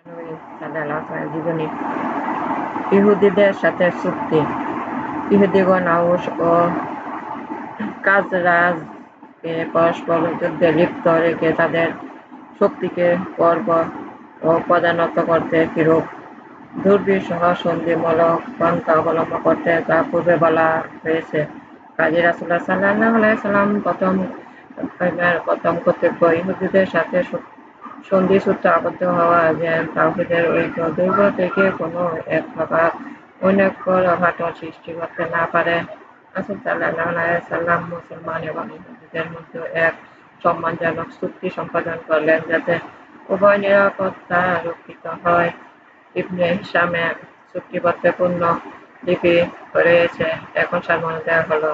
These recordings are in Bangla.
নবী সাল্লাল্লাহু আলাইহি জীবনী ইহুদীদের সাথে চুক্তি। ইহুদীগণ আউস ও খাজরাজকে পরস্পর যুদ্ধে লিপ্ত রেখে তাদের শক্তিকে প্রবল ও প্রধানত করতে কিরূপ দুর্বিষহ সন্ধিমূলক পন্থা অবলম্বন করতে তা পূর্বে বলা হয়েছে। কাজী রাসূলুল্লাহ সাল্লাল্লাহু আলাইহি ওয়াসাল্লাম প্রথম কর্তব্য ইহুদীদের সাথে সন্ধিসূত্রে আবদ্ধ হওয়া, যেন তাওহীদের ঐক্য দুর্গ থেকে কোনো এক প্রকার অনৈক্যর অঘটন সৃষ্টি করতে না পারে। রাসূল সাল্লাল্লাহু আলাইহি ওয়াসাল্লাম মুসলমান এবং ইহুদীদের মধ্যে এক সম্মানজনক চুক্তি সম্পাদন করলেন, যাতে উভয় নিরাপত্তা রক্ষিত হয়। ইবনে হিশামে চুক্তিপত্রে পূর্ণ লিপি রয়েছে। এখন সারমর্ম দেওয়া হলো: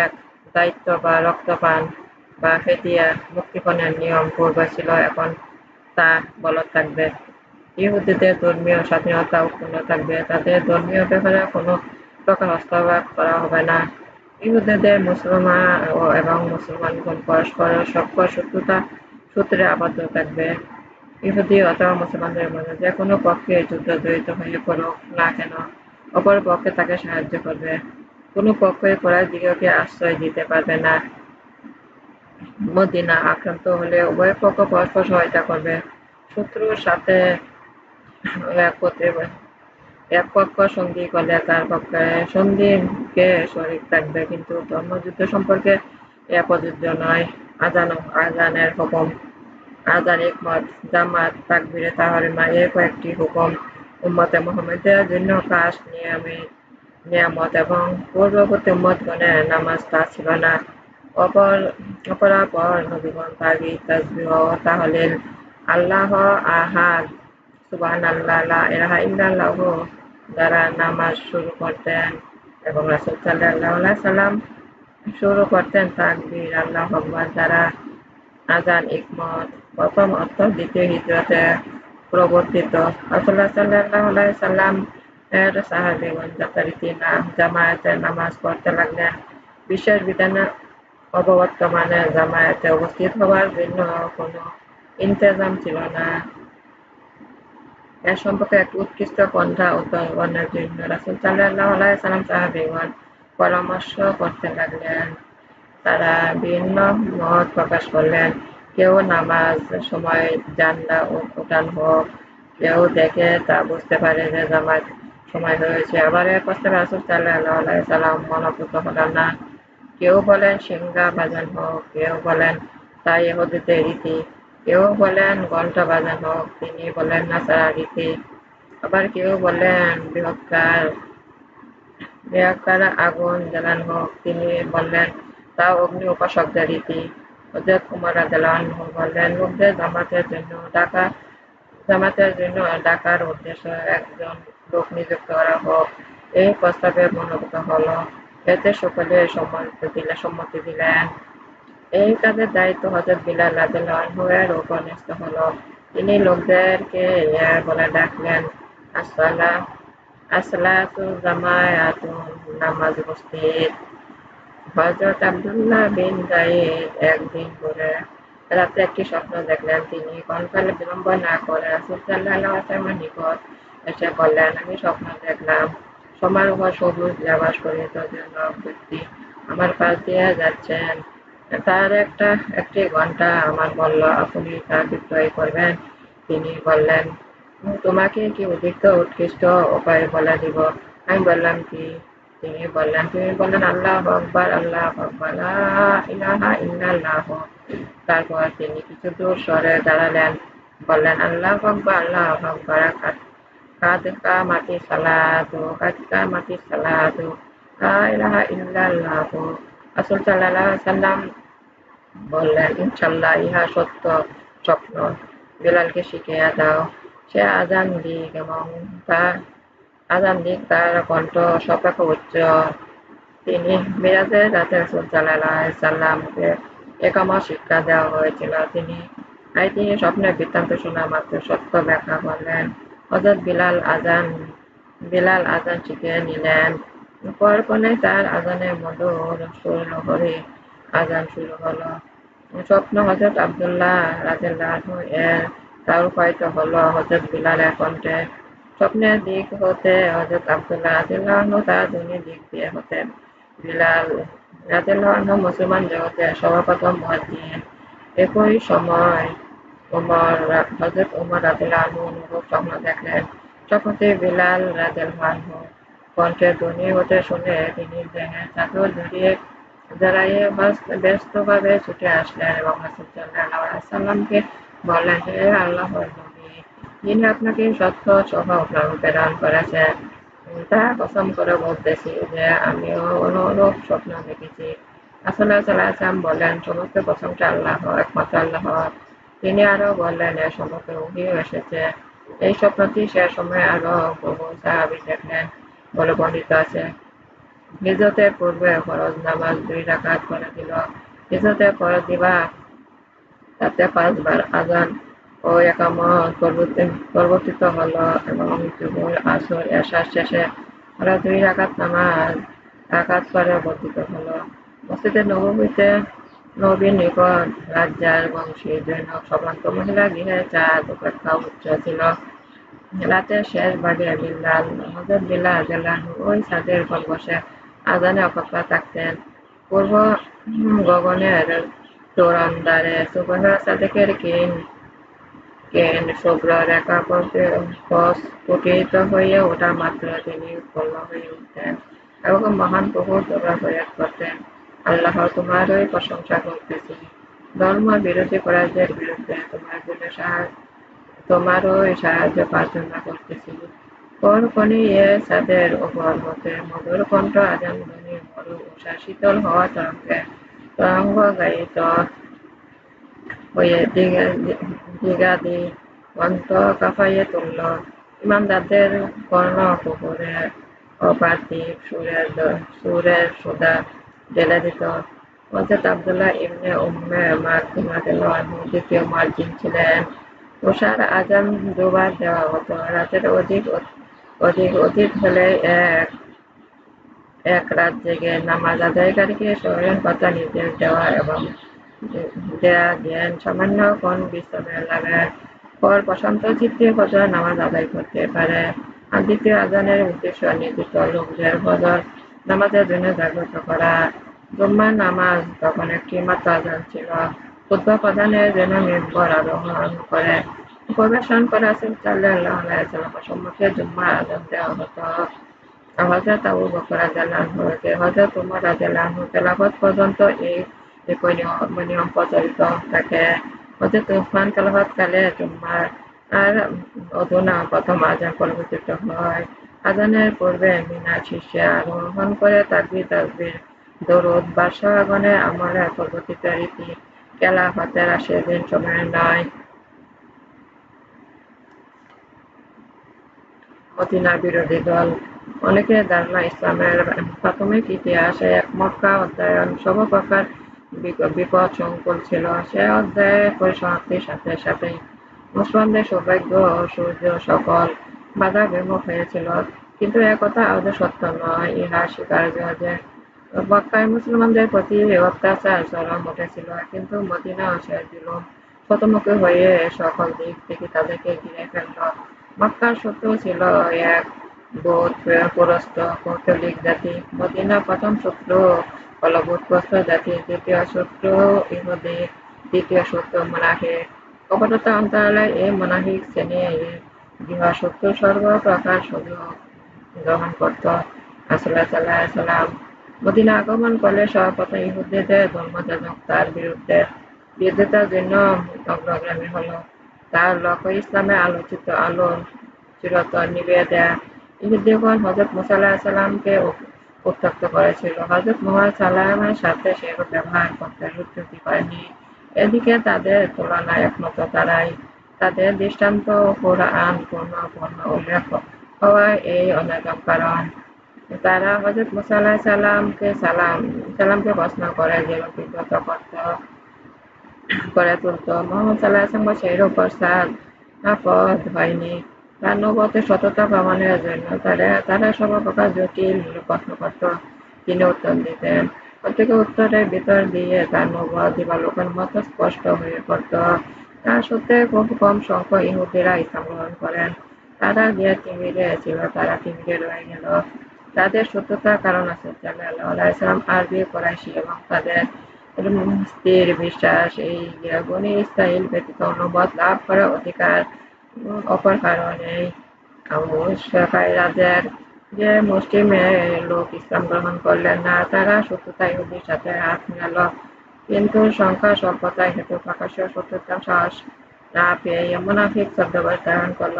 ১. দায়িত্ব বা রক্তপান বা ফিদিয়া মুক্তিপণের নিয়ম পূর্বে ছিল, এখন তা বলবৎ থাকবে। ইহুদীদের ধর্মীয় স্বাধীনতা অক্ষুণ্ণ থাকবে। তাদের ধর্মীয় ব্যাপারে কোনো প্রকার হস্তক্ষেপ করা হবে না। ইহুদীদের মুসলমান এবং মুসলমানগণ পরস্পরের সখ্য শত্রুতা সূত্রে আবদ্ধ থাকবে। ইহুদী অথবা মুসলমানদের মধ্যে যে কোনো পক্ষে যুদ্ধ জড়িত হয়ে পড়ুক না কেন, অপর পক্ষে তাকে সাহায্য করবে। কোনো পক্ষই পরাধীনকে আশ্রয় দিতে পারবে না। মদীনা আক্রান্ত হলে উভয় পক্ষ পরস্পর সহায়তা করবে। শত্রুর সাথে এক পক্ষ সন্ধি করলে তার পক্ষে সন্ধিকে শরিক থাকবে, কিন্তু ধর্মযুদ্ধ সম্পর্কে এ প্রযোজ্য নয়। আযানের হুকুম। আযান, ইকমত, জামাত, তাকবীরে তাহরিমা এই কয়েকটি হুকুম উম্মতে মুহাম্মাদিয়ার জন্য খাস নিয়ামত এবং পূর্ববর্তী উম্মতগণের নামাজ তা ছিল না। অপরাপর নবীগণ তাকবীর, তাসবিহ ও তাহলিল, আল্লাহু আহাদ, সুবহানাল্লাহ, লা ইলাহা ইল্লাল্লাহু দ্বারা নামাজ শুরু করতেন এবং রাসূল সাল্লাল্লাহু আলাইহি ওয়াসাল্লাম শুরু করতেন তাকবীর, আল্লাহু আকবার দ্বারা। আযান, ইকমত প্রথম অর্থ দ্বিতীয় হিজরতে প্রবর্তিত। রাসূলুল্লাহ সাল্লাল্লাহু আলাইহি ওয়াসাল্লাম এর সাহাবীগণ যথারীতি জামায়াতে নামাজ পড়তে লাগলেন। বিশেষ বিধানে অবর্তমানে জামায়াতে উপস্থিত হওয়ার জন্য কোনো ইন্তেজাম ছিল না। এ সম্পর্কে একটি উৎকৃষ্ট পন্থা উদ্ভাবনের জন্য রাসূল সাল্লাল্লাহু আলাইহি ওয়াসাল্লাম সাহাবীগণ পরামর্শ করতে লাগলেন। তারা ভিন্ন মত প্রকাশ করলেন। কেউ নামাজ সময় জানলা উঠান হোক, কেউ দেখে তা বুঝতে পারে যে জামাত সময় হয়েছে। আবার এ প্রস্তাবে রাসূল সাল্লাল্লাহু আলাইহি ওয়াসাল্লাম মনোঃপুত হলেন না। কেউ বলেন সিংহা বাজান হোক, কেউ বলেন তা ইহুদীদের রীতি, কেউ বলেন ঘণ্টা বাজান হোক, তিনি বলেন নাসারা রীতি। আবার কেউ বলেন বৃহৎকার আগুন জ্বালানো হোক, তিনি বললেন তা অগ্নি উপাসকদের রীতি। হযরত উমর রাদিয়াল্লাহু আনহু বললেন, লোকদের জামাতের জন্য ডাকার উদ্দেশ্যে একজন লোক নিযুক্ত করা হোক। এই প্রস্তাবে মনোনীত হল। এতে সকলে সম্মতি দিলেন। এই কাজের দায়িত্ব হযরত বিলাল রাদিয়াল্লাহু আনহু এর উপর ন্যস্ত হল। তিনি লোকদেরকে বলে ডাকলেন, আসসালাতু জামায়াতুন, নামাজ উপস্থিত। হযরত আব্দুল্লাহ বিন যায়েদ একদিন ভোরে রাতে একটি স্বপ্ন দেখলেন। তিনি ক্ষণকাল বিলম্ব না করে রাসূল সাল্লাল্লাহু আলাইহি ওয়াসাল্লামের নিকট এসে বললেন, আমি স্বপ্ন দেখলাম, সোমার উপর সবুজ লেবাস পরিহিত একজন ব্যক্তি আমার পাশ দিয়ে যাচ্ছেন। তার একটি ঘণ্টা আমার বলল, আপনি তা বিক্রয় করবেন। তিনি বললেন, তোমাকে কি উৎকৃষ্ট উপায় বলে দিব? আমি বললাম, কি? তিনি বললেন, আল্লাহু আকবার, আল্লাহু আকবার, লা ইলাহা ইল্লাল্লাহ। তারপর তিনি কিছু দূর সরে দাঁড়ালেন, বললেন, আল্লাহু আকবার, আল্লাহু আকবার, কাদ কামাতিস সালাতু, কাদ কামাতিস সালাতু, লা ইলাহা ইল্লাল্লাহ। রাসূল সাল্লাল্লাহু আলাইহি ওয়াসাল্লাম বললেন, ইনশাআল্লাহ ইহা সত্য স্বপ্ন। বিলালকে শিখিয়ে দাও, সে আযান দিক, তার কণ্ঠ সর্বাপেক্ষা উচ্চ। তিনি মিরাজের রাতে রাসূল সাল্লাল্লাহু আলাইহি ওয়াসাল্লামকে ইকামত শিক্ষা দেওয়া হয়েছিল। তিনি স্বপ্নের বৃত্তান্ত শোনা মাত্র সত্য ব্যাখ্যা করলেন। হযরত বিলাল আযান শিখে নিলেন। পরক্ষণেই তার আযানের মধুর সুরলহরী আযান শুরু হল। স্বপ্ন হযরত আব্দুল্লাহ রাদিয়াল্লাহু আনহু এর তা রূপায়িত হলো হযরত বিলালের কণ্ঠে। স্বপ্নের দিক হতে হযরত আব্দুল্লাহ রাদিয়াল্লাহু আনহু তার ধনী দিক দিয়ে হতেন। বিলাল রাদিয়াল্লাহু আনহু মুসলমান জগতে সর্বপ্রথম মুয়াজ্জিন। একই সময় হযরত উমর রাদিয়াল্লাহু আনহু অনুরূপ স্বপ্ন দেখলেন। স্বপ্নটি বিলাল রাদিয়াল্লাহু আনহু কণ্ঠে ধ্বনি হতে শুনে তিনি দেহের চাদর জড়াইয়ে ব্যস্তভাবে ছুটে আসলেন এবং রাসূল সাল্লাল্লাহু আলাইহি ওয়াসাল্লামকে বললেন, হে আল্লাহর নবী, যিনি আপনাকে সত্য সহ প্রেরণ করেছেন, তা কসম করে বলতেছি যে আমিও অনুরূপ স্বপ্ন দেখেছি। রাসূলুল্লাহ সাল্লাল্লাহু আলাইহি ওয়াসাল্লাম বললেন, সমস্ত প্রশংসা আল্লাহর, একমাত্র আল্লাহর। তিনি আরো বললেন, এ সম্পর্কে ওহীও এসেছে। এই স্বপ্নটি শেষ সময়ে আরো বহু সাহাবী দেখলেন বলে বর্ণিত আছে। হিজরতের পূর্বে ফরজ নামাজ 2 রাকাত করে দিল। হিজরতের ফরজ দিবা তাতে 5 বার আযান ও ইকামত প্রবর্তিত হলো এবং যুহর, আসর, এশা শেষে আরো 2 রাকাত করে বর্ধিত হলো। মসজিদে নববীতে নবীর নিকট রাজ্জার বংশী জৈনব সম্ভ্রান্ত মহিলা গৃহে চাঁদ অপেক্ষা উচ্চ ছিল। রাতের শেষ ভাগে হযরত বিলাল রাদিয়াল্লাহু আনহু ওই ছাদের উপর বসে আযানের অপেক্ষায় থাকতেন। পূর্ব গগনের তোরণদ্বারে সুবহ সাদেকের ক্ষীণ শুভ্র রেখা প্রস্ফুটিত হয়ে ওঠা মাত্র তিনি উৎফুল্ল হয়ে উঠতেন এবং মহান প্রভুর দরবারে ফরিয়াদ করতেন, আল্লাহ, তোমারই প্রশংসা করতেছি, ধর্ম বিরোধী পরাজয়ের বিরুদ্ধে তোমারই সাহায্য প্রার্থনা করতেছি। পরক্ষণে এ ছাদের উপর হতে মধুর কণ্ঠ আযান ধ্বনি মরু উষা শীতল হওয়া তরঙ্গায়িত হয়ে দিগাদিগন্ত কাঁপাইয়া তুলল। ঈমানদারদের কর্ণকুহরে অপার্থিব সুরের সুধা ঢেলে দিত। হযরত আব্দুল্লাহ ইবনে উম্মে মাকতুম রাদিয়াল্লাহু আনহু দ্বিতীয় মুয়াজ্জিন ছিলেন। উশার আযান 2 বার দেওয়া হতো। রাতের অধিক হলে এক রাত জেগে নামাজ আদায়কারীকে শহরের কথা নির্দেশ দেওয়া এবং দেন সামান্য ক্ষণ বিশ্রামের লাভের পর প্রশান্ত চিত্তে ফজর নামাজ আদায় করতে পারে। আর দ্বিতীয় আযানের উদ্দেশ্য নির্দিষ্ট লোকদের ফজর নামাজের জন্য জাগ্রত করা। জুম্মার নামাজ তখন একটি মাত্র আযান ছিল। খুতবা প্রদানের জন্য মিম্বর আরোহণ করে পরিবেশন করা রাসূল সাল্লাল্লাহু আলাইহি ওয়াসাল্লামের সম্মুখে জুম্মার আযান দেওয়া হতো। হযরত আবু বকর রাদিয়াল্লাহু আনহু হতে হযরত উমর রাদিয়াল্লাহু আনহু তেলাওয়াত পর্যন্ত একই নিয়ম প্রচলিত থাকে। হযরত উসমান তেলাওয়াতকালে জুম্মার অধুনা প্রথম আযান পরিবর্তিত হয়। আযানের পূর্বে মিনার শীর্ষে আরোহণ করে তাকবীর, দরুদ, বাদশাহ আগমনের আমলে পরিবর্তিত রীতি খেলাফতের সেদিন সময়ে নয়। মদিনা বিরোধী দল অনেকের ধারণা ইসলামের প্রাথমিক ইতিহাসে এক মক্কা অধ্যয়ন সর্বপ্রকার বিপদ সংকুল ছিল। সে অধ্যায়ের পরিসমাপ্তির সাথে সাথেই মুসলমানদের সৌভাগ্য ও সূর্য সকল বাধা বিমুখ হয়েছিল। কিন্তু একথা আদৌ সত্য নয়। ইহা স্বীকার্য যে মক্কায় মুসলমানদের প্রতি অত্যাচার চরম উঠেছিল, কিন্তু মদিনা সে জুলুম শতমুখী হয়ে সকল দিক থেকে তাদেরকে ঘিরে ফেলল। মক্কার শত্রু ছিল এক বুৎপরস্ত পৌত্তলিক জাতি। মদিনার প্রথম শত্রু হল বুৎপরস্ত জাতি, দ্বিতীয় শত্রু ইহুদী, তৃতীয় শত্রু মুনাফিক। কপটতা অন্তরালে এই মুনাফিক শ্রেণী গৃহশত্রুর সর্বপ্রকার সুযোগ গ্রহণ করত। রাসূলুল্লাহ সাল্লাল্লাহু আলাইহি ওয়াসাল্লাম মদিনা আগমন করলে সর্বপ্রথম ইহুদীদের ধর্মযাজক তার বিরোধিতার জন্য অগ্রগামী হল। তার লক্ষ্য ইসলামের আলো চিরতর নিভিয়ে দেয়া। ইহুদীগণ হযরত মুসা আলাইহিস সালামকে উত্ত্যক্ত করেছিল। হযরত মুহাম্মদ সাল্লাল্লাহু সাথে সেরূপ ব্যবহার করতে যুক্তি করেনি। এদিকে তাদের তুলনায় একমাত্র তারাই। তাদের দৃষ্টান্ত কুরআন পূর্ণ উল্লেখ হওয়ায় এই অন্যতম কারণ। তারা হযরত মুসা আলাইহিস সালামকে প্রশ্ন করে যেরূপ বিব্রত করে তুলত। মুহাম্মদ সাল্লাল্লাহু আলাইহি ওয়াসাল্লাম সেরূপ পদ হয়নি। তার নবুওতের সততা প্রমাণের জন্য তারা সর্বপ্রকার জটিল প্রশ্ন করত, তিনি উত্তর দিতেন। প্রত্যেক উত্তরের ভিতর দিয়ে তার নবুওত দিবালোকের মতো স্পষ্ট হয়ে পড়ত। তা সত্ত্বেও বহু কম সংখ্যক ইহুদিরা ইসলাম গ্রহণ করেন। তারা যে তিমিরে ছিল তারা তিমিরে রয়ে গেল। তাদের সত্যতার কারণ আছে সাল্লাল্লাহু আলাইহি ওয়াসাল্লাম আরবি, কুরাইশি এবং তাদের স্থির বিশ্বাস এই বনী ইসরাইল ব্যতীত অনুবাদ লাভ করার অধিকার। অপর কারণে মুশরিকদের যে মুসলিম লোক ইসলাম গ্রহণ করলেন না তারা সত্যতা ইহুদির সাথে হাত মিলাল, কিন্তু সংখ্যা স্বল্পতা হেতু প্রকাশ্য শত্রুতার সাহস না পেয়ে মুনাফিক ছদ্মবেশ ধারণ করল,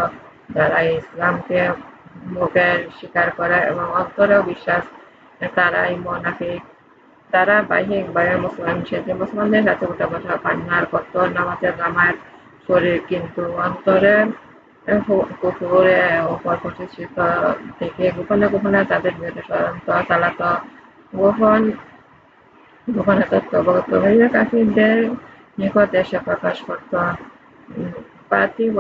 যারা ইসলামকে মুখে স্বীকার করে এবং অন্তরেও বিশ্বাস তারাই মুনাফিক। তারা বাহ্যিকভাবে মুসলমান, সেজে মুসলমানদের সাথে উঠা বসা, পান্নার করত, নামাজের জামায়াত শরীর, কিন্তু অন্তরে কুফরে উপর প্রতিষ্ঠিত থেকে গোপনে গোপনে তাদের বিরুদ্ধে ষড়যন্ত্র চালাত। গোপন গোপনে তথ্য অবগত হইয়া কাফিরদের নিকট এসে প্রকাশ করত। পার্থিব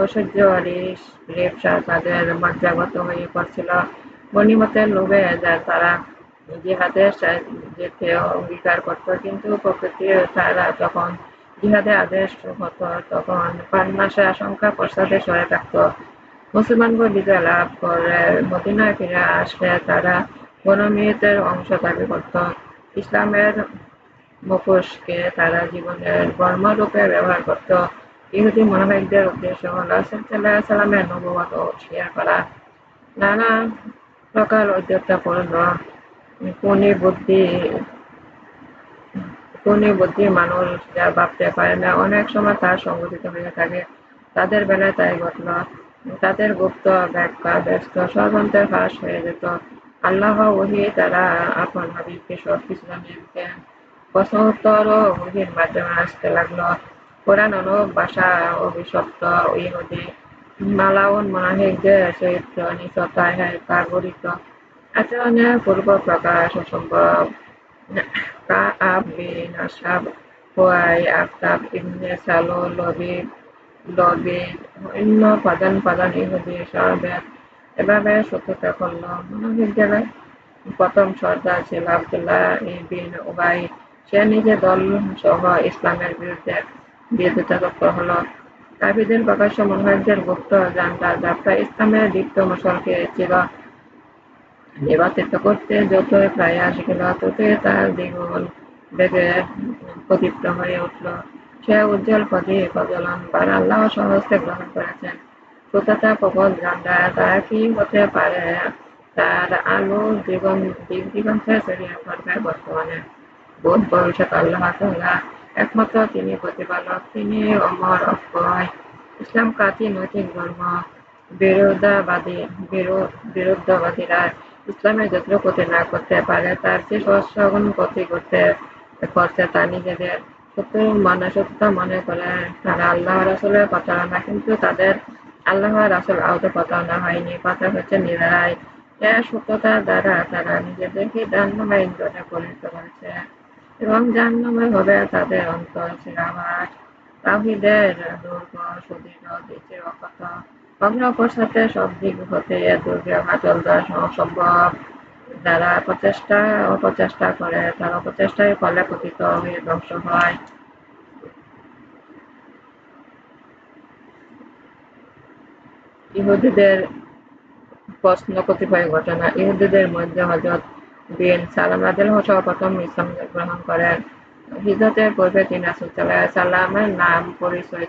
ব্যবসা তাদের মজ্জাগত হয়ে পড়ছিল। গনিমতের লোভে তারা জিহাদে যেতে অঙ্গীকার করত, কিন্তু প্রকৃতির তারা যখন জিহাদে আদেশ হতো তখন প্রাণনাশের আশঙ্কা পশ্চাতে সরে থাকত। মুসলমানগণ বিজয় লাভ করে মদিনায় ফিরে আসলে তারা গণিমতের অংশ দাবি করত। ইসলামের মুখোশকে তারা জীবনের বর্মরূপে ব্যবহার করত। ইহুদি মুনাফিকদের উদ্দেশ্য হল রাসূল সাল্লাল্লাহু আলাইহি ওয়াসাল্লামের নবুওয়াত অস্বীকার করা। নানা প্রকার অধ্যত্বপূর্ণ কুনি বুদ্ধি মানুষ যা ভাবতে পারে না অনেক সময় তা সংঘটিত হয়ে থাকে। তাদের বেলায় তাই ঘটল। তাদের গুপ্ত ব্যাখ্যা ব্যস্ত ষড়যন্ত্রে ফাঁস হয়ে যেত। আল্লাহ ওহী দ্বারা আপন হাবিবকে সবকিছু জানিয়ে দিতেন। প্রশ্নোত্তর ওহীর মাধ্যমে আসতে লাগল। কোরআন ভাষা অভিশপ্ত ইহুদি মালাউন মুনাফিকদের চরিত্র নিছতায় কার্বরিত আচরণের পূর্ব প্রকাশ অসম্ভব। কাআব বিন আশরাফ, হুয়াই আখতাব ইবনে সালুল, লবিদ অন্য প্রধান প্রধান ইহুদি সহবেদ এভাবে শত্রুতা করল। মুনাফিকদের প্রথম সর্দার ছিল আব্দুল্লাহ বিন উবাই। সে নিজের দল সহ ইসলামের বিরুদ্ধে বিরোধিতা তৎপর হল। কাফিরদের প্রকাশ্য মুনাফিকদের গুপ্ত যাত্রা ইসলামের দীপ্ত মশালকে ছিল নির্বাচিত করতে। যতই প্রয়াস গেল ততই তার দ্বিগুণ বেগে প্রদীপ্ত হয়ে উঠল। সে উজ্জ্বল প্রজ্বলনবার আল্লাহ স্বহস্তে গ্রহণ করেছেন। সত্যতা প্রবল ঝান্ডা, তারা কি হতে পারে তার আলো দিক দিগন্তে ছড়িয়ে পড়বে। বর্তমানে ভূত ভবিষ্যৎ আল্লাহ তাআলা একমাত্র, তিনি প্রতিপালক, তিনি অমর অক্ষয়। ইসলাম কাটি নৈতিক ধর্ম। বিরুদ্ধবাদীরা ইসলামের যত ক্ষতি না করতে পারে তার চেয়ে সহস্রগুণ ক্ষতি করছে তা নিজেদের সত্যতা মনে করে। তারা আল্লাহ রাসূলের প্রতারণা, কিন্তু তাদের আল্লাহ রাসূল আদৌ প্রতারণা হয়নি, পাথর হচ্ছে নিজেরাই। এ সত্যতার দ্বারা তারা নিজেদেরকে জাহান্নামের ইন্ধনে পরিণত করেছে এবং জাহান্নামে হবে তাদের অন্তর চিরাবাস। তাওহীদের দুর্গ সুদৃঢ়, দৃষ্টির অক্ষত, অগ্রপর সাথে সব দিক হতে এ দুর্গে অচল দেওয়া সম্ভব। যারা অপচেষ্টা করে তার অপচেষ্টার ফলে পতিত হয়ে ধ্বংস হয়। ইহুদিদের প্রশ্ন কতিপয় ঘটনা। ইহুদিদের মধ্যে হযরত বিন সালাম রাদিয়াল্লাহু সহ প্রথম ইসলাম গ্রহণ করেন। হিজরতের পূর্বে তিনি রাসূল সাল্লাল্লাহু আলাইহি ওয়াসাল্লামের নাম, পরিচয়,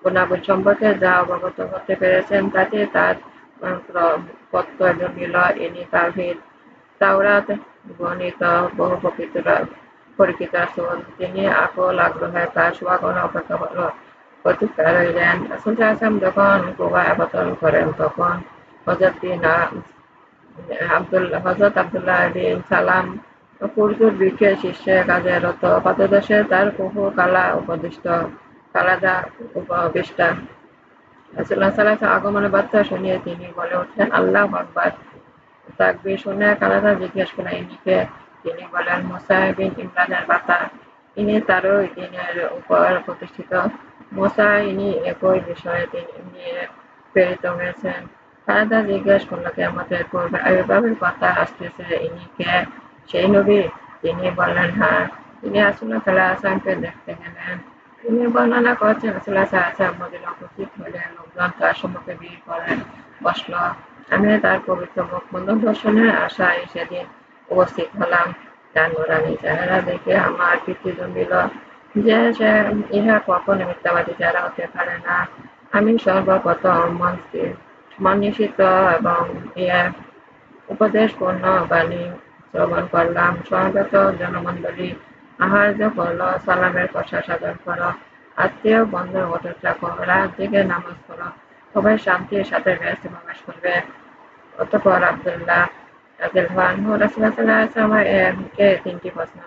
গুণাবলী সম্পর্কে যা অবগত হতে পেরেছেন তাতে তার প্রত্যয় জন্মিল। ইনি তাওরাত বর্ণিত বহু পরিচিত রাসূল। তিনি আকুল আগ্রহে তার শুভাগমন প্রতীক্ষা রইলেন। রাসূল সাল্লাল্লাহু আলাইহি ওয়াসাল্লাম যখন কুবায় অবতরণ করেন তখন হযরত আব্দুল্লাহ বিন সালাম পূর্জুর বৃক্ষের শীর্ষে কাজে রত। পাদদেশে তার কুহু কালাদা উপবিষ্টা। রাসূলুল্লাহ সাল্লাল্লাহু আলাইহি ওয়াসাল্লাম আগমনের বার্তা শুনিয়ে তিনি বলে উঠলেন, আল্লাহু আকবার। তাকবীর শুনে কালাদা জিজ্ঞেস করলেন, ইনি কে? তিনি বললেন, মুসা বিন ইমরানের বাতা। ইনি তারই দ্বীনের উপর প্রতিষ্ঠিত। মুসা, ইনি একই বিষয়ে নিয়ে প্রেরিত হয়েছেন। কালাদা জিজ্ঞেস করল, কিয়ামতের পূর্বে আবির্ভাবের কথা আসতেছে, ইনি কে? সেই নবী? তিনি বললেন, হ্যাঁ। তিনি রাসূলুল্লাহ সাল্লাল্লাহু আলাইহি ওয়াসাল্লামকে দেখতে গেলেন। তিনি বর্ণনা করেছেন রাসূলুল্লাহ সাল্লাল্লাহু আলাইহি ওয়াসাল্লাম মদিনা উপস্থিত হলেন, লোকজন তার সম্মুখে ভিড় করে বসল। আমি তার পবিত্র মুখমণ্ডল দর্শনের আশায় সেদিন উপস্থিত হলাম। তার নুরানি চেহারা দেখে আমার প্রীতি জমিল যে সে ইহা কখনো মিথ্যাবাদী চেহারা হতে পারে না। আমি সর্বপ্রথম মনীষিত এবং ইয়ে উপদেশপূর্ণ বাণী শ্রবণ করলাম। সমবেত জনমণ্ডলী আহার্য করল, সালামের প্রসার সাধন করো, আত্মীয় বন্ধুর অপেক্ষা করো, রাত জেগে নামাজ পড়ো, সবাই শান্তির সাথে বেহেশতে প্রবেশ করবে। অতঃপর আব্দুল্লাহ রাদিয়াল্লাহু আনহু রাসূলুল্লাহ সাল্লাল্লাহু আলাইহি ওয়াসাল্লামকে তিনটি প্রশ্ন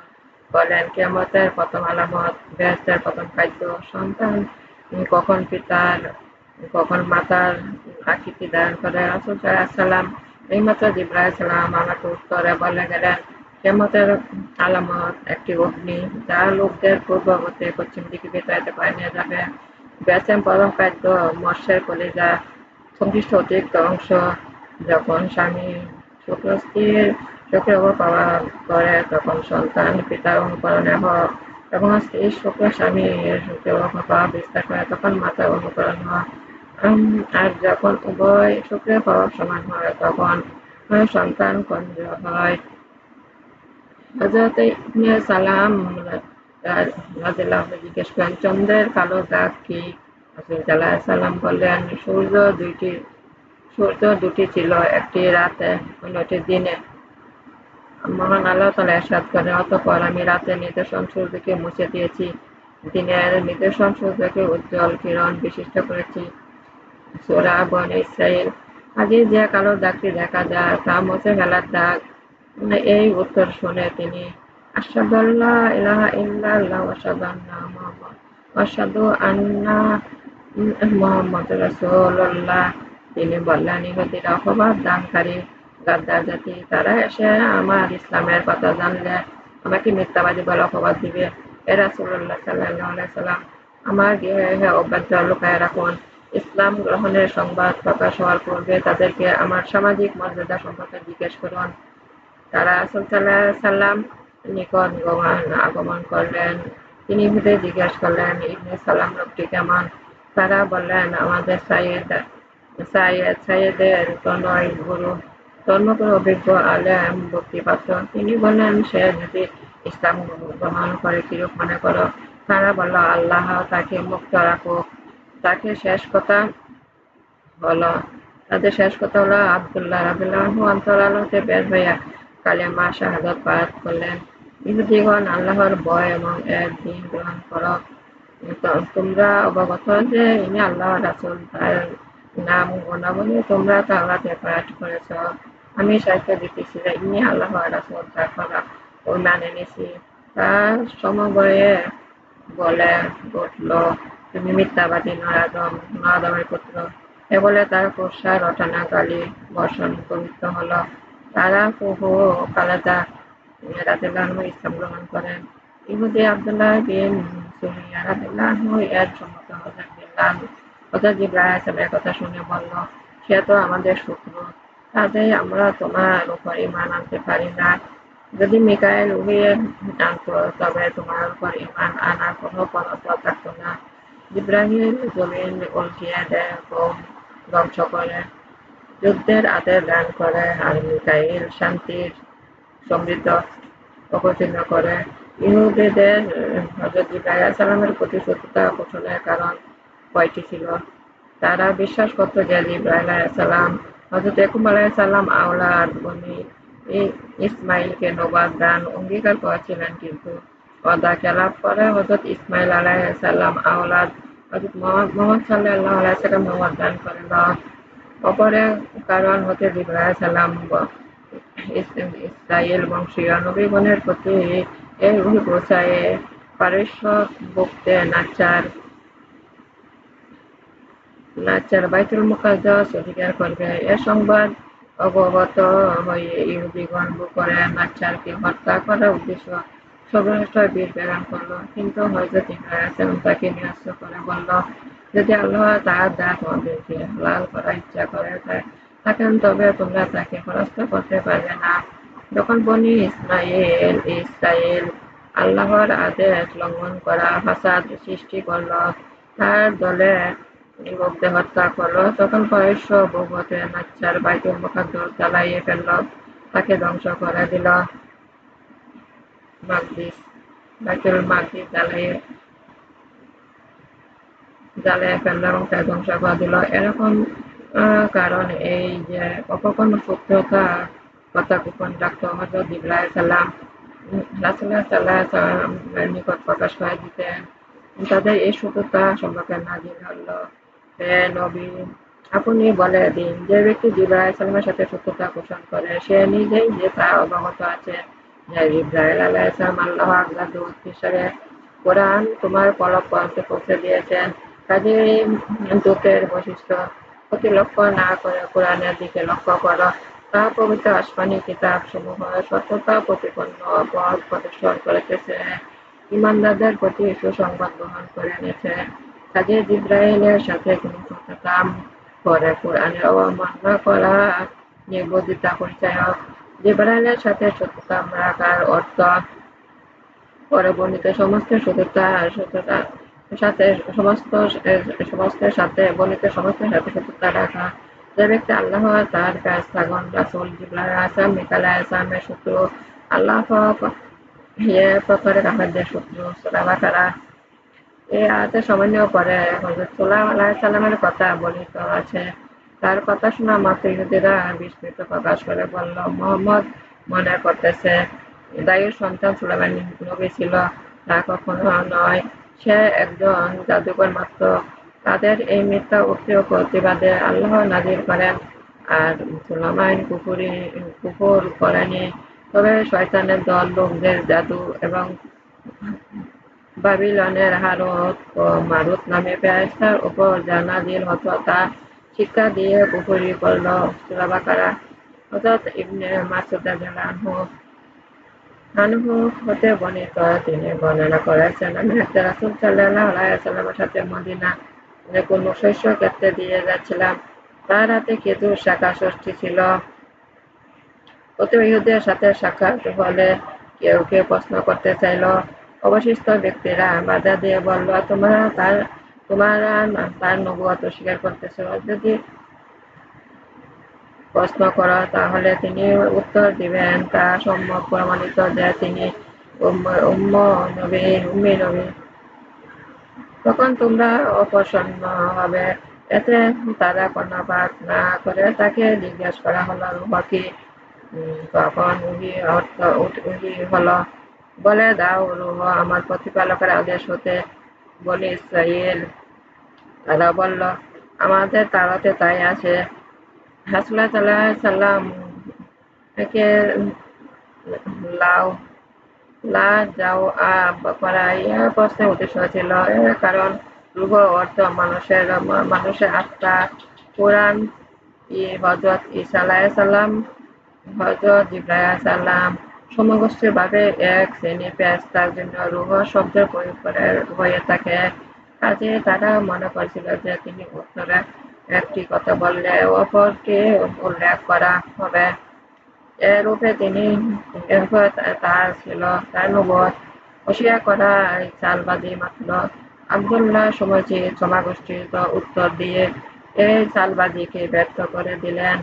করলেন। কিয়ামতের প্রথম আলামত, বেহেশতের প্রথম খাদ্য, সন্তান কখন পিতার কখন মাতার আকৃতি ধারণ করে। রাসূল সাল্লাল্লাহু আলাইহি ওয়াসাল্লাম এইমাত্র জিবরাইল আলাইহিস সালাম আমাকে উত্তরে বলে গেলেন, কিয়ামতের আলামত একটি অগ্নি যা লোকদের পূর্ব হতে পশ্চিম দিকে বিতাড়িত করে নিয়ে যাবে। বেহেশতের প্রথম খাদ্য মৎস্যের কলিজা সংশ্লিষ্ট অতিরিক্ত অংশ। যখন স্বামী শুক্র স্ত্রীর চোখের ওপর পাওয়া করে তখন সন্তান পিতার অনুকরণে হয়, এবং স্ত্রী শুক্র স্বামীর চোখের ওপর পাওয়া বিস্তার করে তখন মাতার অনুকরণ হয়। আর যখন উভয় শুক্রের প্রভাব সমান হয় তখন সন্তান কন্যা হয়। হযরত ইবনে সালাম রাদিয়াল্লাহু আনহু জিজ্ঞেস করেন, চন্দ্রের কালো দাগ কি? রাসূল সাল্লাল্লাহু আলাইহি ওয়াসাল্লাম বললেন, সূর্য দুটি ছিল, একটি রাতে অন্যটি দিনে। মহান আল্লাহ তাআলা ইরশাদ করেন, অতঃপর আমি রাতের নিদর্শন সূর্যকে মুছে দিয়েছি, দিনের নিদর্শন সূর্যকে উজ্জ্বল কিরণ বিশিষ্ট করেছি। সূরা বনী ইসরাঈল। আজই যে কালো দাগটি দেখা যায় তা মুছে ফেলার দাগ। এই উত্তর শুনে তিনি আশহাদু আল্লা ইলাহা ইল্লাল্লাহ ওয়া আশহাদু আন্না মুহাম্মাদুর রাসূলুল্লাহ। তিনি বললেন, ইহুদীরা অপবাদ দানকারী গাদ্দার জাতি, তারা এসে আমার ইসলামের কথা জানলে আমাকে মিথ্যাবাদী বলে অপবাদ দিবে। হে রাসূলুল্লাহ সাল্লাল্লাহু আলাইহি ওয়াসাল্লাম, আমার গৃহে অব্যাহত লুকায়ে রাখুন। ইসলাম গ্রহণের সংবাদ প্রকাশ হওয়ার পূর্বে তাদেরকে আমার সামাজিক মর্যাদা সম্পর্কে জিজ্ঞেস করুন। তারা রাসূল সাল্লাল্লাহু আলাইহি ওয়াসাল্লাম নিকট আগমন করলেন। তিনি ইহুদীদের জিজ্ঞেস করলেন, ইবনে সালাম লোকটি কেমন? তারা বললেন, আমাদের সাইয়েদের তনয় গুরু, ধর্মগুরু, অভিজ্ঞ আলেম, ভক্তিপাত্র। তিনি বললেন, সে যদি ইসলাম গ্রহণ করে কিরূপ মনে করো? তারা বলল, আল্লাহ তাকে মুক্ত রাখুক। তাকে হলো তাদের শেষ কথা হলো আব্দুল্লাহ রাদিয়াল্লাহু আনহু অন্তরাল হতে বের হইয়া কালেমা শাহাদাত পাঠ করলেন। ইহুদীগণ আল্লাহর ভয় এবং এর দ্বীন গ্রহণ করো। তোমরা অবগত যে ইনি আল্লাহর রাসূল, তার নাম গুণাবলী তোমরা তাওরাতে পাঠ করেছ। আমি সাক্ষ্য দিতেছি যে ইনি আল্লাহর রাসূল, তারপর ঈমান এনেছি। তার সমবয়ে বলে উঠল, তুমি মিথ্যাবাদী নর আদমের পুত্র। এ বলে তার কোষা রটনা গালি বর্ষণ পবিত্র হল। তারা বহু খালেদা রাদিয়াল্লাহু আনহু ইসলাম গ্রহণ করেন। ইহুদী আব্দুল্লাহ বিন সুরিয়া রাদিয়াল্লাহু আনহু এর সম্মত হযরত জিবরাইল আলাইহিস সালামের কথা শুনে বলল, সে তো আমাদের শত্রু, কাজেই আমরা তোমার উপর ঈমান আনতে পারি না। যদি মিকাঈল উড়িয়ে আনত তবে তোমার উপর ঈমান আনার কোনো পন্থা থাকত না। জিবরাঈল জমিন উল্টিয়ে দেয়, কওম ধ্বংস করে, যুদ্ধের আদেশ দান করে, আর মিকাঈল শান্তির সমৃদ্ধ অবতীর্ণ করে। ইহুদীদের হযরত জিবরাঈল আলাইহিস সালামের প্রতি শত্রুতা পোষণের কারণ কয়টি ছিল? তারা বিশ্বাস করত যে জিবরাঈল আলাইহিস সালাম হযরত ইয়াকুব আলাইহিস সালাম আওলাদ বনী ইসমাঈলকে নবুওয়াত দান অঙ্গীকার করেছিলেন, কিন্তু ওয়াদা খেলাপ করে হযরত ইসমাঈল আলাইহিস সালাম আওলাদ হযরত মুহাম্মদ সাল্লাল্লাহু আলাইহি ওয়াসাল্লাম নবুওয়াত দান করেন। অপর এক কারণ হতে জিবরাঈল আলাইহিস সালাম ইসরাঈল বংশীয় নবীগণের প্রতি এই ওহী পৌঁছায়, পারস্য ভুক্তে নাচ্চার বাইতুল মুকাদ্দাস অধিকার করবে। এ সংবাদ অবগত হয়ে ইহুদীগণ করে নাচ্চারকে হত্যা করার উদ্দেশ্য সর্বশ্রেষ্ঠ বীর প্রেরণ করল। কিন্তু হযরত ইব্রাহিম আলাইহিস সালাম তাকে নিরস্ত করে বলল, যদি আল্লাহ তাআলা তোমাদেরকে হালাল করার ইচ্ছা করে থাকেন তবে তোমরা তাকে পরাস্ত করতে পারবে না। যখন বনী ইসরাঈল আল্লাহর আদেশ লঙ্ঘন করা, ফাসাদ সৃষ্টি করল, তার দলে লোকদের হত্যা করলো, তখন পরেশ্ব বহুবতে নাচ্চার বাইতুল মুকাদ্দাস জ্বালাইয়ে ফেলল, তাকে ধ্বংস করে দিল। মাকদিস বাইতুল মাকদিস জ্বালিয়ে ফেলল এবং তাকে ধ্বংস করে দিল। এরকম কারণ এই যে কখন সত্যতা কথা গোপন রাখতো হযরত জিবরাইল আলাইহিস সালাম রাসূলুল্লাহ সাল্লাল্লাহু আলাইহি ওয়াসাল্লামের নিকট প্রকাশ করে দিতেন। তাদের এই সত্যতা সম্পর্কে নাযিল হল, হে নবী, আপনি বলে দিন, যে ব্যক্তি জিবরাইল আলাইহিস সালামের সাথে সত্যতা পোষণ করে সে নিজেই যে তা অবগত আছে যে জিবরাইল আলাইহিস সালাম আল্লাহ আকবার দূত হিসেবে কোরআন তোমার পলক পর্যন্ত পৌঁছে দিয়েছেন। কাজেই দূতের বৈশিষ্ট্য প্রতি লক্ষ্য না করে কোরআনের দিকে লক্ষ্য করো। তা পবিত্র আসমানি কিতাব সমূহ সত্যতা প্রতিপন্ন পথ প্রদর্শন করিতেছে, ঈমানদারদের প্রতি সুসংবাদ বহন করে এনেছে। কাজেই জিবরাইলের সাথে কোনো সত্যতা করে কোরআনের অবমাননা করা নির্বোধিতা পরিচায়ক। জিবরাইলের সাথে সত্যতা রাখার অর্থ পরে বর্ণিত সমস্ত সত্যতার সাথে সমস্তের সাথে বর্ণিত সমস্তের সাথে সত্যতা রাখা। যে ব্যক্তি আল্লাহ, তার ফেরেশতাগণ, রাসূল, জিবরাইল আলাইহিস সালাম, মিকাঈল আলাইহিস সালামের শত্রু, আল্লাহ পাক প্রকারে কাফেরদের শত্রু। সূরা বাকারা। এই আয়াতের সামান্য পরে হযরত সুলাইমান আলাইহিস সালামের কথা বর্ণিত আছে। তার কথা শোনা মাত্র ইহুদীরা বিস্মিত প্রকাশ করে বলল, মুহাম্মদ মনে করতেছে দায়ুর সন্তান সুলাইমান নবী ছিল। তা কখনো নয়, সে একজন জাদুকর মাত্র। তাদের এই মিথ্যা উক্তি ও প্রতিবাদে আল্লাহ নাযিল করেন, আর সুলাইমান কুফর করেনি, তবে শয়তানের দল লোকদের জাদু এবং বাবিলনের হারুত ও মারুত নামে ফেরেশতার উপর যা নাযিল হতো তা শিক্ষা দিয়ে কুফরি করল। সূরা বাকারা। হযরত ইবনে মাসউদ রাদিয়াল্লাহু আনহু হতে বর্ণিত, তিনি বর্ণনা করেছেন, আমি একদা রাসূল সাল্লাল্লাহু আলাইহি ওয়াসাল্লামের সাথে মদিনা কোনো শস্য ক্ষেত্রে দিয়ে যাচ্ছিলাম। তার হাতে খেজুর শাখা ষষ্ঠী ছিল। প্রথম ইহুদের সাথে সাক্ষাৎ হলে কেউ কেউ প্রশ্ন করতে চাইল। অবশিষ্ট ব্যক্তিরা বাধা দিয়ে বলল, তোমরা তার নবুয়ত অস্বীকার করতেছ। যদি প্রশ্ন করো তাহলে তিনি উত্তর দিবেন, তা সম্যক প্রমাণিত যে তিনি উম্মি নবী। তখন তোমরা অপ্রসন্ন হবে। এতে তারা কর্ণপাত না করে তাকে জিজ্ঞেস করা হলো, রূহ কি? তখন উহি হলো, বলে দাও, রূহ আমার প্রতিপালকের আদেশ হতে। বনী ইসরাঈল তারা বলল, আমাদের তাওরাতে তাই আছে। রাসূলুল্লাহ সাল্লাল্লাহু আলাইহি ওয়াসাল্লাম একে লা যাওয়া বাকরাইয়া প্রশ্নের উদ্দেশ্য ছিল। এর কারণ রূহ অর্থ মানুষের আত্মা। কুরআন হযরত ঈসা আলাইহিস সালাম, হযরত জিবরাইল আলাইহিস সালাম সমগোষ্ঠীভাবে এক শ্রেণীর ফেরেশতার জন্য রূহ শব্দের প্রয়োগ হয়ে থাকে। কাজেই তারা মনে করেছিল যে তিনি উত্তরে একটি কথা বললে অপরটি উল্লেখ করা হবে। এরূপে তার নবুয়ত অস্বীকার করা চালবাজি মাত্র। আব্দুল্লাহ সমগোষ্ঠীর উত্তর দিয়ে এই চালবাজিকে ব্যর্থ করে দিলেন।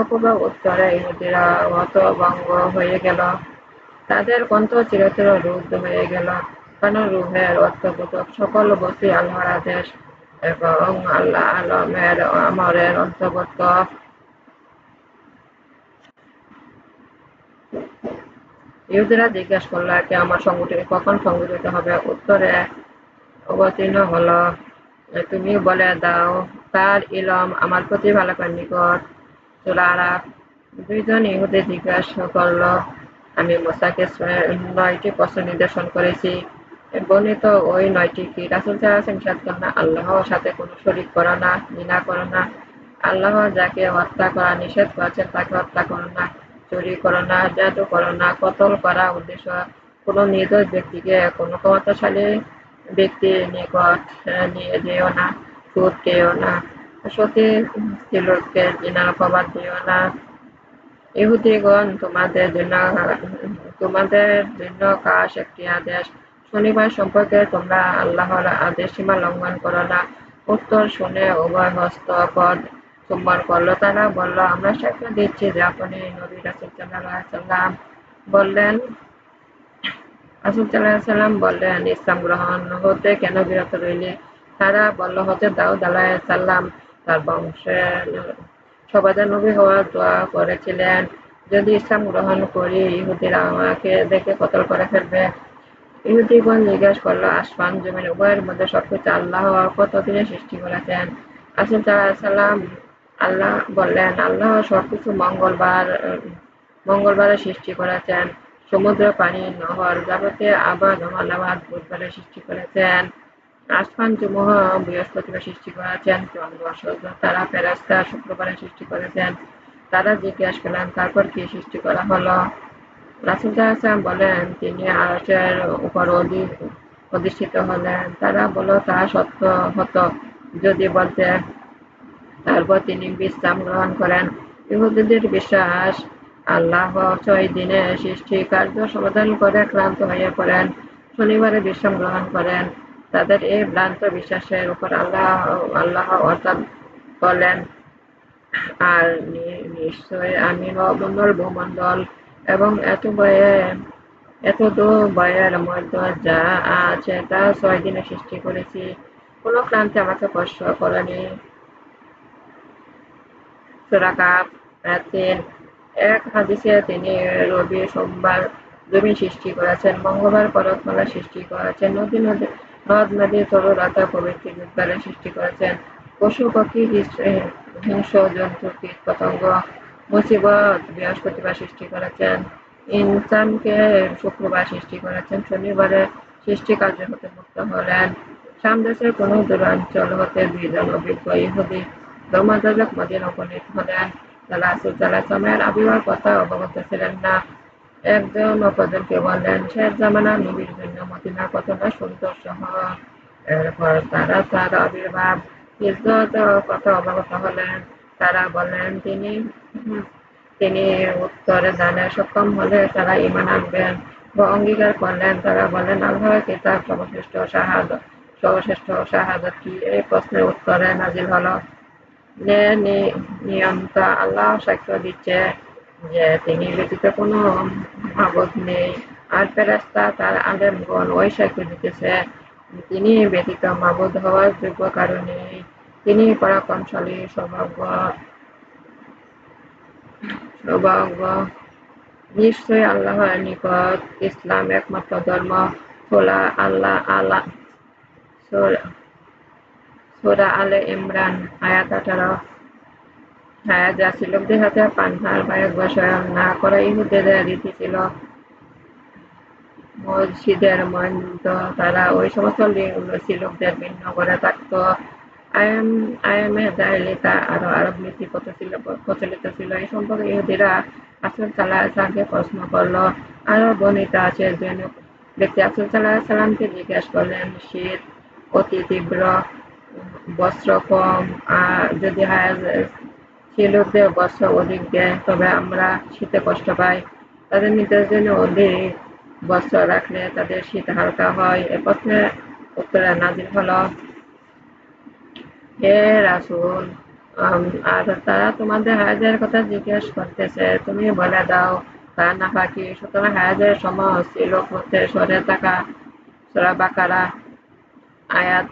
পূর্ব উত্তরে ইহুদীরা হতভম্ব হয়ে গেল, তাদের কণ্ঠ চিরতরে রুদ্ধ হয়ে গেল, কারণ রূহের অর্থবোধক সকল বস্তুই আল্লাহর আদেশ এবং আল্লাহ আমরের অন্তর্গত। ইহুদীরা জিজ্ঞাসা করল, কিয়ামত কখন সংঘটিত হবে? উত্তরে অবতীর্ণ হল, তুমি বলে দাও, তার ইলম আমার প্রতিপালকের নিকট। সূরা আরাফ। দুইজন ইহুদী জিজ্ঞাসা করল, আমি মূসাকে 9টি প্রশ্ন নির্দেশন করেছি, বর্ণিত ওই 9টি কি? রাসূল সাল্লাল্লাহু আলাইহি ওয়াসাল্লাম ইরশাদ করলেন, আল্লাহর সাথে কোনো শরীক করো না, ঘৃণা করো না, আল্লাহ যাকে হত্যা করা নিষেধ করেছেন তাকে হত্যা করো না, চুরি করো না, জাদু করো না, কতল করা উদ্দেশ্য কোনো নির্দোষ ব্যক্তিকে কোনো ক্ষমতাশালী ব্যক্তির নিকট নিয়ে যেও না, সুদ খেও না, সতী স্ত্রীলোককে জিনার অপবাদ দিও না। ইহুদীগণ তোমাদের জন্য তোমাদের জন্য খাস একটি আদেশ, শনিবার সম্পর্কে তোমরা আল্লাহর আদেশ সীমা লঙ্ঘন করো না। উত্তর শুনে উভয় হস্ত পদ চুম্বন করল। তারা বলল, আমরা সাক্ষ্য দিচ্ছি যে আপনি নবী। রাসূল সাল্লাল্লাহু আলাইহি ওয়াসাল্লাম বললেন, ইসলাম গ্রহণ হতে কেন বিরত রইলে? তারা বলল, হযরত দাউদ আলাইহিস সালাম তার বংশের সবাই নবী হওয়ার দোয়া করেছিলেন। যদি ইসলাম গ্রহণ করি, ইহুদিরা আমাকে দেখে কতল করে ফেলবে। ইহুদীগণ জিজ্ঞাসা করল, আসমান জমিন উভয়ের মধ্যে সবকিছু আল্লাহ কতদিনে সৃষ্টি করেছেন? রাসূল সাল্লাল্লাহু আলাইহি ওয়াসাল্লাম বললেন, আল্লাহ সবকিছু মঙ্গলবারে সৃষ্টি করেছেন। সমুদ্র, পানি, নহর যাবতীয় আবাদ ও মালামাল বুধবারে সৃষ্টি করেছেন। আসমানসমূহ বৃহস্পতিবার সৃষ্টি করেছেন। চন্দ্র, সূর্য, তারা, ফেরেশতা শুক্রবারে সৃষ্টি করেছেন। তারা জিজ্ঞাসা করলেন, তারপর কি সৃষ্টি করা হলো? রাসূল সাল্লাল্লাহু আলাইহি ওয়াসাল্লাম বলেন, তিনি আরশের উপর অধিষ্ঠিত হলেন। তারা বলল, তা সত্য হতো যদি বলতে। তারপর তিনি বিশ্রাম গ্রহণ করেন। ইহুদীদের বিশ্বাস, আল্লাহ ৬ দিনে সৃষ্টি কার্য সমাধান করে ক্লান্ত হয়ে পড়েন, শনিবারে বিশ্রাম গ্রহণ করেন। তাদের এই ভ্রান্ত বিশ্বাসের উপর আল্লাহ অর্থাৎ বলেন, আর নিশ্চয় আমি নবমণ্ডল, ভূমণ্ডল এবং এতদূর বয়ের মধ্যে যা আছে তা ৬ দিনে সৃষ্টি করেছি। কোনো ক্লান্তি আমাকে স্পর্শ করেনি। সূরা কাহফ আয়াত ৩। এক হাদিসে তিনি রবি, সোমবার জমিন সৃষ্টি করেছেন, মঙ্গলবার পর্বতমালা সৃষ্টি করেছেন, নদ-নদী, তরুলতা প্রভৃতি বুধবারে সৃষ্টি করেছেন, পশু-পাখি, হিংস্র জন্তু, কীট-পতঙ্গ, মুসিবত বৃহস্পতিবার সৃষ্টি করেছেন, ইনসানকে শুক্রবার সৃষ্টি করেছেন। শনিবারে সৃষ্টিকার্য হতে মুক্ত হলেন। শাম দেশের কোন দূরাঞ্চল হতে ২ জন অভিজ্ঞ ইহুদী ধর্মযাজক মদীনায় উপনীত হলেন। তারা রাসূল সাল্লাল্লাহু আলাইহি ওয়াসাল্লামের আবির্ভাবের কথা অবগত ছিলেন না। একজন অপরজনকে বললেন, শেষ জামানার নবীর জন্য মদীনা কতটা সুন্দর শহর। এরপর তারা তার আবির্ভাব, হিজরতের কথা অবগত হলেন। তারা বললেন, তিনি উত্তরে দানে সক্ষম হলে তারা ঈমান আনবেন বা অঙ্গীকার করলেন। তারা বললেন, আল্লাহর কিতাব সর্বশ্রেষ্ঠ শাহাদাত কি? এই প্রশ্নের উত্তরে নাজিল হলো, নিয়ন্তা আল্লাহ সাক্ষ্য দিচ্ছে যে তিনি ব্যতীত কোনো মাবুদ নেই, আর ফেরেশতা তার আলেমগণ ওই সাক্ষ্য দিতেছে তিনি ব্যতীত মাবুদ হওয়ার যোগ্য কারো নেই। তিনি পরাক্রমশালী, সর্বজ্ঞ। নিশ্চয় আল্লাহর নিকট ইসলাম একমাত্র ধর্ম। সূরা আলে ইমরান আয়াত ১৮। জার্সি লোকদের হাতে পান্নার বায়ক বসায়ন না করা ইহুদীদের রীতি ছিল। মসজিদের মধ্যে তারা ওই সমস্ত লোকদের ভিন্ন করে থাকত। আইয়ামে জাহেলিয়াতে আরো আরব নীতি প্রচলিত ছিল। এই সম্পর্কে ইহুদীরা রাসূল সাল্লাল্লাহু আলাইহি ওয়াসাল্লামকে প্রশ্ন করল। আরো বর্ণিত আছে যে ব্যক্তি রাসূল সাল্লাল্লাহু আলাইহি ওয়াসাল্লামকে জিজ্ঞাসা করলেন, শীত অতি তীব্র, বস্ত্র কম, আর যদি সেই লোকদের বস্ত্র অধিক দেয় তবে আমরা শীতে কষ্ট পাই। তাদের নিজেদের জন্য অধিক বস্ত্র রাখলে তাদের শীত হালকা হয়। এ প্রশ্নের উত্তরে নাজিল হলো, হে রাসূল, আর তারা তোমাদের হায়াতের কথা জিজ্ঞেস করতেছে, তুমি বলে দাও তা নাপাকি। সুতরাং হায়াতের সময় স্ত্রী লোক হতে সরে থাকা। সূরা বাকারা আয়াত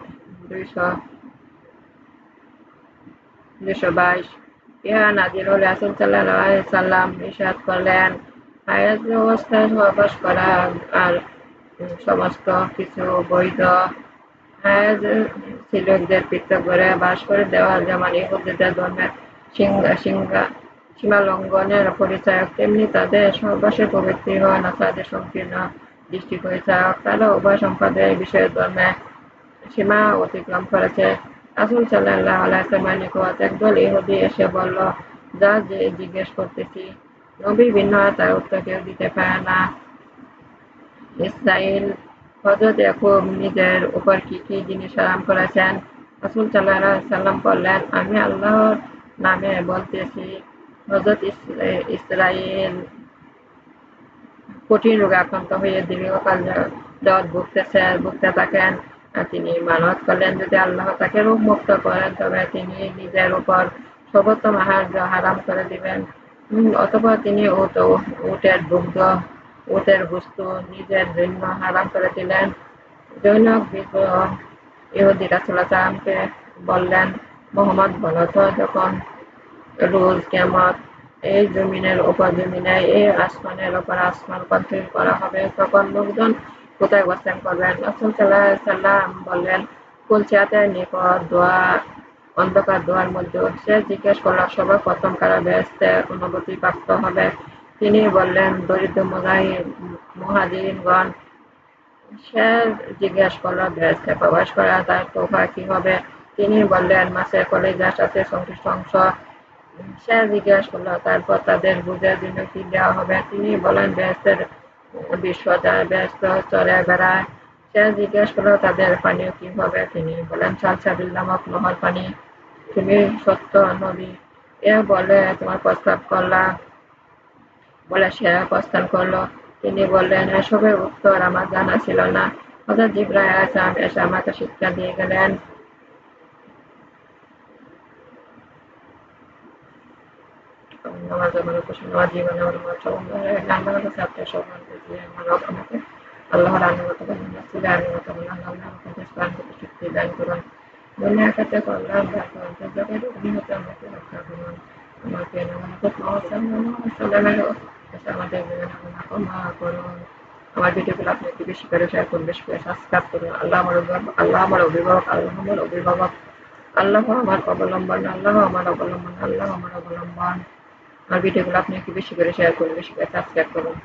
২২২। ইহা নাজিল হলে রাসূল সাল্লাল্লাহু আলাইহি ওয়াসাল্লাম ইরশাদ করলেন, হায়াত অবস্থায় সহবাস করা আর সমস্ত কিছু বৈধ। হায়াত স্ত্রীলোকদের পৃথক করে বাস করে দেওয়া যেমন ইহুদীদের ধর্মের সীমালঙ্ঘনের পরিচায়ক, তেমনি তাদের সহবাসের প্রবৃত্তি হয় নাসারাদের সংকীর্ণ দৃষ্টি পরিচায়ক। তারা উভয় সম্প্রদায়ের বিষয়ে ধর্মে সীমা অতিক্রম করেছে। রাসূল সাল্লাল্লাহু আলাইহি ওয়াসাল্লামের নিকট একদল ইহুদী এসে বলল, যা জিজ্ঞেস করতেছি নবীর ভিন্ন তার উত্তর কেউ দিতে পারে না। ইসরাঈল হযরত ইয়াকুব নিজের উপর কি কি জিনিস হারাম করেছেন? রাসূল সাল্লাল্লাহু আলাইহি ওয়াসাল্লাম বললেন, আমি আল্লাহর নামে বলতেছি, হযরত ইসরাঈল কঠিন রোগে আক্রান্ত হয়ে দীর্ঘকাল যাবৎ ভুগতে থাকেন। তিনি মানত করলেন যদি আল্লাহ তাকে রোগ মুক্ত করেন তবে তিনি নিজের উপর সর্বোত্তম আহার্য হারাম করে দিবেন। অথবা তিনি উটের দুগ্ধ, উটের বস্তু নিজের জন্য হারাম করে দিলেন। জৈনক বিদ্রোহ ইহুদি রাসূলুল্লাহকে বললেন, মোহাম্মদ বলত যখন রোজ কিয়ামত এই জমিনের উপর জমিনে, এই আসমানের উপর আসমান পথির করা হবে, তখন লোকজন কোথায় অবস্থান করবেন? রাসূল সাল্লাল্লাহু আলাইহি ওয়াসাল্লাম বললেন, কুলসিয়াতের নিকট অন্ধকার দোয়ার মধ্যে। সে জিজ্ঞেস করল, সর্বপ্রথম কারা বেহেশতে অনুভূতি প্রাপ্ত হবে? তিনি বললেন, দরিদ্র মুহাজিরিনগণ। সে জিজ্ঞেস করল, বেহেশতে প্রবেশ করা তার তোফা কি হবে? তিনি বললেন, মাছের কলিজার সাথে সংশ্লিষ্ট অংশ। সে জিজ্ঞেস করল, তারপর তাদের বুঝের জন্য কি দেওয়া হবে? তিনি বলেন, বেহেশতের বিশ্ব যারা বেহেশতে চড়ে বেড়ায়। সে জিজ্ঞেস করল, তাদের পানীয় কি হবে? তিনি বলেন, সালসাবিল নামক নহর পানি। তুমি সত্য নবী। এ বলে তোমার প্রস্তাব করলা বলে সে প্রস্থান করল। তিনি বললেন, এসবের উত্তর আমার জানা ছিল না। হযরত জিবরাইল আলাইহিস সালাম এসে আমাকে শিক্ষা দিয়ে গেলেন। নামাজ আমার উপর নামাজ জীবনে আমার আল্লাহর কাছে আপনার সম্মান করছি। আমার রব আমাকে আল্লাহর আনুগত্য করুন, রাসূলের আনুগত্য করুন, আল্লাহর উপদেশ পালন করতে শক্তি দান করুন। দুনিয়া আখিরাতে কল্যাণ দান করুন, জগতের অগ্নি হতে আমাকে রক্ষা করুন। আমার প্রিয় নবী হযরত মুহাম্মদ সাল্লাল্লাহু আলাইহি ওয়াসাল্লামের কাছে আমাদের গুনাহ ক্ষমা করুন। আমার ভিডিওগুলো আপনি একটু বেশি করে শেয়ার করুন, বেশি করে সাবস্ক্রাইব করুন। আল্লাহ আমার অভিভাবক, আল্লাহ আমার অভিভাবক, আল্লাহ আমার অবলম্বন, আল্লাহ আমার অবলম্বন, আল্লাহ আমার অবলম্বন। আমার ভিডিওগুলো আপনি একটু বেশি করে শেয়ার করুন, বেশি করে সাবস্ক্রাইব করুন।